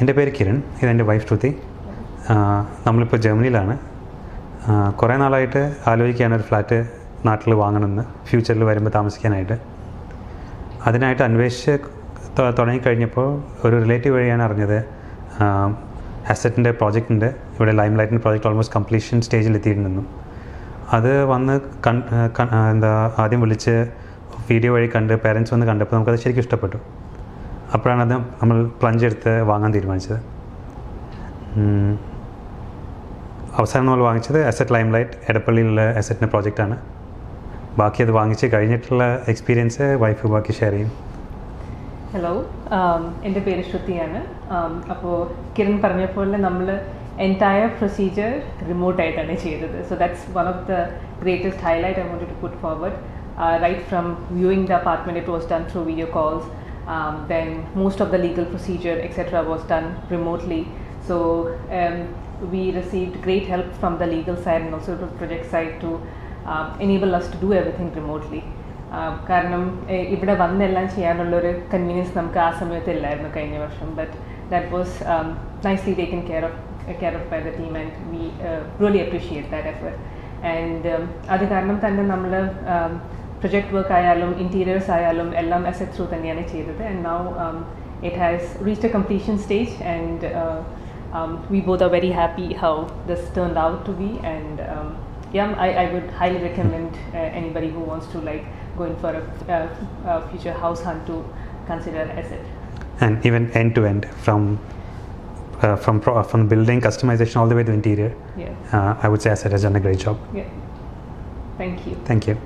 എൻ്റെ പേര് കിരൺ, ഇതെൻ്റെ വൈഫ് ശ്രുതി. നമ്മളിപ്പോൾ ജർമ്മനിയിലാണ്. കുറേ നാളായിട്ട് ആലോചിക്കുകയാണ് ഒരു ഫ്ലാറ്റ് നാട്ടിൽ വാങ്ങണമെന്ന്, ഫ്യൂച്ചറിൽ വരുമ്പോൾ താമസിക്കാനായിട്ട്. അതിനായിട്ട് അന്വേഷിച്ച് തുടങ്ങിക്കഴിഞ്ഞപ്പോൾ ഒരു റിലേറ്റീവ് വഴിയാണ് അറിഞ്ഞത് അസറ്റിൻ്റെ പ്രോജക്റ്റിൻ്റെ ഇവിടെ ലൈം ലൈറ്റിൻ്റെ പ്രോജക്റ്റ് ഓൾമോസ്റ്റ് കംപ്ലീഷൻ സ്റ്റേജിൽ എത്തിയിട്ടുണ്ടെന്നു. അത് വന്ന് ആദ്യം വിളിച്ച് വീഡിയോ വഴി കണ്ട് പേരൻസ് വന്ന് കണ്ടപ്പോൾ നമുക്കത് ശരിക്കും ഇഷ്ടപ്പെട്ടു. അപ്പോഴാണ് അത് നമ്മൾ പ്ലഞ്ച് എടുത്ത് വാങ്ങാൻ തീരുമാനിച്ചത്. അവസാനം നമ്മൾ വാങ്ങിച്ചത് അസറ്റ് ലൈം ലൈറ്റ് എടപ്പള്ളിയിലുള്ള അസറ്റിൻ്റെ പ്രോജക്റ്റാണ്. ബാക്കി അത് വാങ്ങിച്ച് കഴിഞ്ഞിട്ടുള്ള എക്സ്പീരിയൻസ് വൈഫ് ബാക്കി ഷെയർ ചെയ്യും. ഹലോ, എൻ്റെ പേര് ശ്രുതിയാണ്. അപ്പോൾ കിരൺ പറഞ്ഞ പോലെ നമ്മൾ entire procedure remote ആയിട്ടാണ് ചെയ്തത്. So that's one of the greatest highlight I wanted to put forward. Right from viewing the apartment, it was done through video calls. Then most of the legal procedure etc. was done remotely. So we received great help from the legal side and also the project side to enable us to do everything remotely. കാരണം ഇവിടെ വന്നെല്ലാം ചെയ്യാനുള്ളൊരു convenience നമുക്ക് ആ സമയത്ത് ഇല്ലായിരുന്നു കഴിഞ്ഞ വർഷം. But that was nicely taken care of by the team and we really appreciate that effort. And അത് കാരണം തന്നെ നമ്മൾ പ്രൊജക്ട് വർക്ക് ആയാലും ഇൻറ്റീരിയേഴ്സ് ആയാലും എല്ലാം അസറ്റ് ത്രൂ തന്നെയാണ് ചെയ്തത്. And now it has reached A completion stage and we both are very happy how this turned out to be. And I would highly recommend anybody who wants to like go in for a future house hunt to consider asset. And even end to end from building customization all the way to interior. I would say Asset has done a great job. Thank you. Thank you.